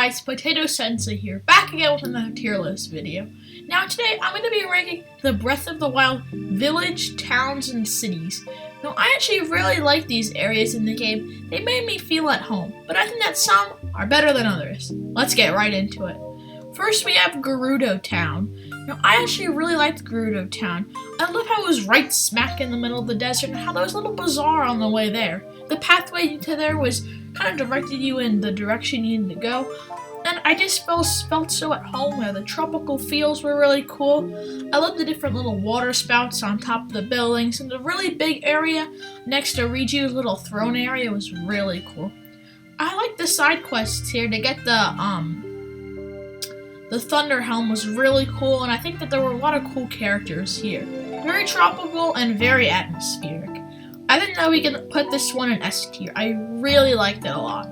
guys, Potato Sensei here, back again with another tier list video. Now today I'm going to be ranking the Breath of the Wild village, towns, and cities. Now I actually really like these areas in the game. They made me feel at home, but I think that some are better than others. Let's get right into it. First we have Gerudo Town. Now I actually really liked Gerudo Town. I love how it was right smack in the middle of the desert and how there was a little bazaar on the way there. The pathway to there was kind of directed you in the direction you needed to go, and I just felt so at home there. The tropical feels were really cool. I love the different little water spouts on top of the buildings, and the really big area next to Riju's little throne area was really cool. I like the side quests here to get the Thunder Helm was really cool, and I think that there were a lot of cool characters here. Very tropical and very atmospheric. I think that we can put this one in S tier. I really liked it a lot.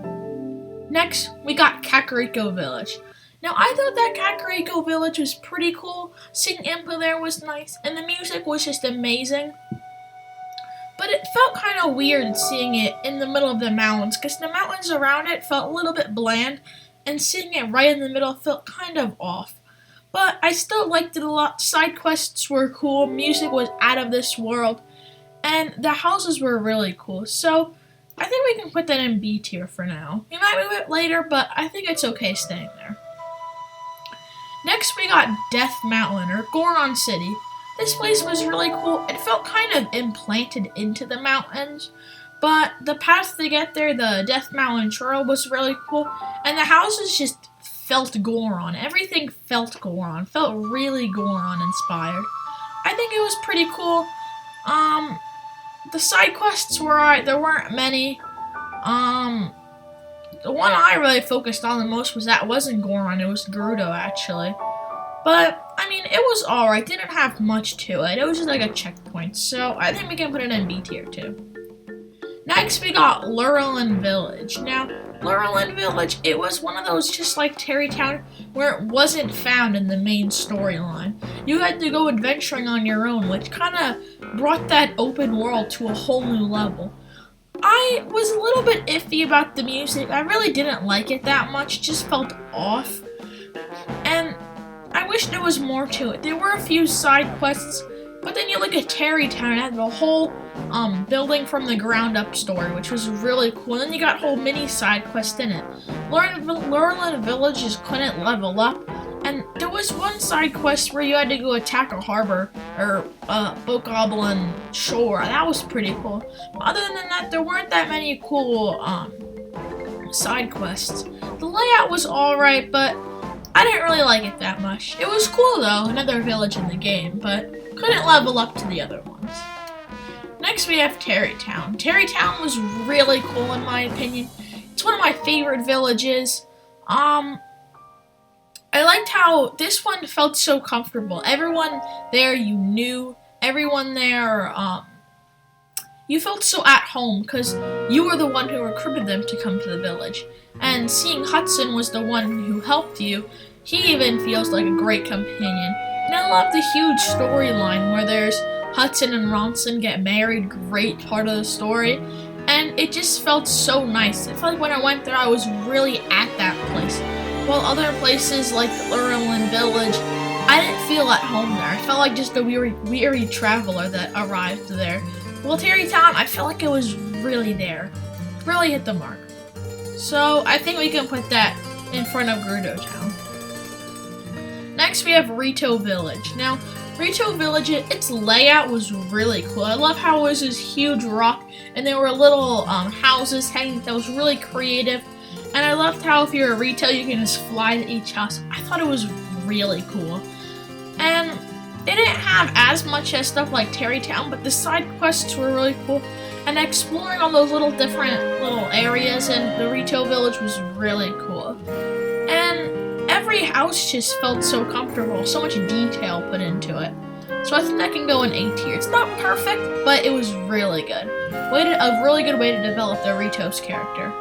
Next, we got Kakariko Village. Now, I thought that Kakariko Village was pretty cool. Seeing Impa there was nice, and the music was just amazing. But it felt kind of weird seeing it in the middle of the mountains, because the mountains around it felt a little bit bland, and seeing it right in the middle felt kind of off. But I still liked it a lot. Side quests were cool, music was out of this world, and the houses were really cool. So I think we can put that in B tier for now. We might move it later, but I think it's okay staying there. Next we got Death Mountain, or Goron City. This place was really cool. It felt kind of implanted into the mountains, but the path to get there, the Death Mountain Trail, was really cool, and the houses just felt Goron. Everything felt Goron. Felt really Goron inspired. I think it was pretty cool. The side quests were alright. There weren't many. The one I really focused on the most wasn't Goron. It was Gerudo, actually. But I mean, it was alright. Didn't have much to it. It was just like a checkpoint. So I think we can put it in B tier too. Next, we got Lurelin Village. Now, Lurelin Village, it was one of those just like Tarrey Town where it wasn't found in the main storyline. You had to go adventuring on your own, which kind of brought that open world to a whole new level. I was a little bit iffy about the music. I really didn't like it that much. It just felt off. And I wish there was more to it. There were a few side quests, but then you look at Tarrey Town, it had the whole building from the ground up story, which was really cool. And then you got whole mini side quest in it. Lurelin Village just couldn't level up, and there was one side quest where you had to go attack a harbor or Bokoblin shore. That was pretty cool. But other than that, there weren't that many cool side quests. The layout was alright, but I didn't really like it that much. It was cool though, another village in the game, but couldn't level up to the other ones. Next we have Tarrey Town. Tarrey Town was really cool in my opinion. It's one of my favorite villages. I liked how this one felt so comfortable. Everyone there you knew. Everyone there, you felt so at home because you were the one who recruited them to come to the village. And seeing Hudson was the one who helped you, he even feels like a great companion. And I love the huge storyline where there's Hudson and Ronson get married, great part of the story. And it just felt so nice. It felt like when I went there, I was really at that place. While other places like Lurelin Village, I didn't feel at home there. I felt like just a weary traveler that arrived there. Well, Tarrey Town, I feel like it was really there. Really hit the mark. So I think we can put that in front of Gerudo Town. Next we have Rito Village. Now, Rito Village, its layout was really cool. I love how it was this huge rock and there were little houses hanging that was really creative. And I loved how if you're a Rito, you can just fly to each house. I thought it was really cool. And they didn't have as much as stuff like Tarrey Town, but the side quests were really cool. And exploring all those little different little areas in the Rito Village was really cool. And every house just felt so comfortable, so much detail put into it. So I think that can go in A tier. It's not perfect, but it was really good. A really good way to develop the Rito's character.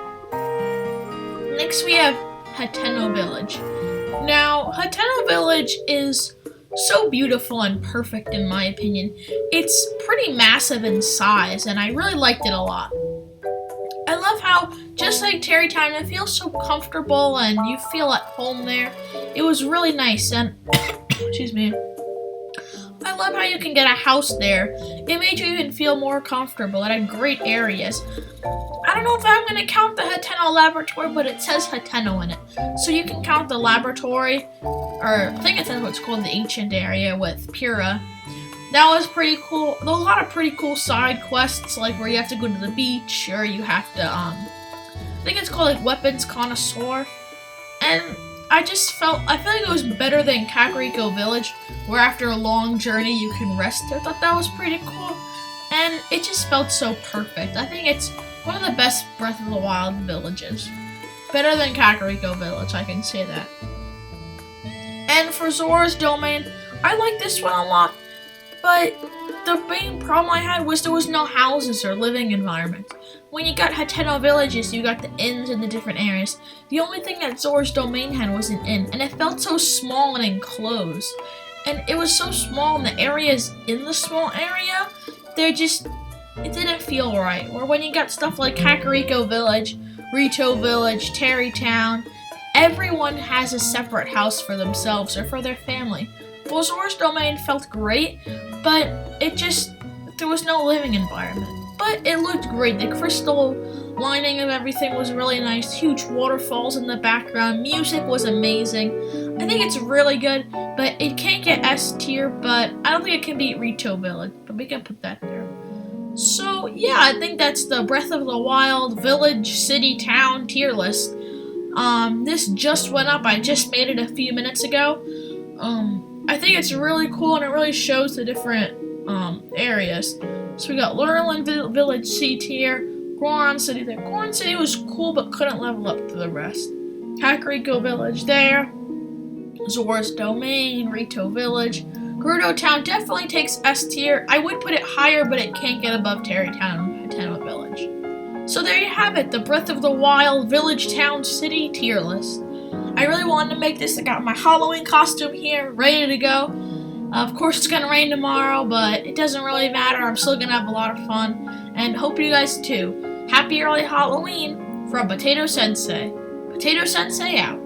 Next we have Hateno Village. Now, Hateno Village is so beautiful and perfect in my opinion. It's pretty massive in size, and I really liked it a lot. I love how, just like Terrytown, it feels so comfortable and you feel at home there. It was really nice, and excuse me. I love how you can get a house there. It made you even feel more comfortable. It had great areas. I don't know if I'm going to count the Hateno Laboratory, but it says Hateno in it. So you can count the laboratory, or I think it's what's called the ancient area with Pura. That was pretty cool. There were a lot of pretty cool side quests, like where you have to go to the beach, or you have to, I think it's called like Weapons Connoisseur. And I feel like it was better than Kakariko Village, where after a long journey you can rest. I thought that was pretty cool, and it just felt so perfect. I think it's one of the best Breath of the Wild villages. Better than Kakariko Village, I can say that. And for Zora's Domain, I like this one a lot, but the main problem I had was there was no houses or living environments. When you got Hateno villages, you got the inns in the different areas. The only thing that Zora's Domain had was an inn, and it felt so small and enclosed. And it was so small, and the areas in the small area, it didn't feel right. Or when you got stuff like Kakariko Village, Rito Village, Terrytown, everyone has a separate house for themselves or for their family. Well, Zora's Domain felt great, but there was no living environment. But it looked great. The crystal lining of everything was really nice. Huge waterfalls in the background. Music was amazing. I think it's really good, but it can't get S tier, but I don't think it can beat Rito Village, but we can put that there. So, yeah, I think that's the Breath of the Wild Village, City, Town tier list. This just went up. I just made it a few minutes ago. I think it's really cool, and it really shows the different areas. So we got Lurelin Village C tier, Goron City there. Goron City was cool, but couldn't level up to the rest. Kakariko Village there. Zora's Domain, Rito Village. Gerudo Town definitely takes S tier. I would put it higher, but it can't get above Terrytown and Hateno Village. So there you have it, the Breath of the Wild Village, Town, City tier list. I really wanted to make this. I got my Halloween costume here, ready to go. Of course, it's gonna rain tomorrow, but it doesn't really matter. I'm still gonna have a lot of fun, and hope you guys too. Happy early Halloween from Potato Sensei. Potato Sensei out.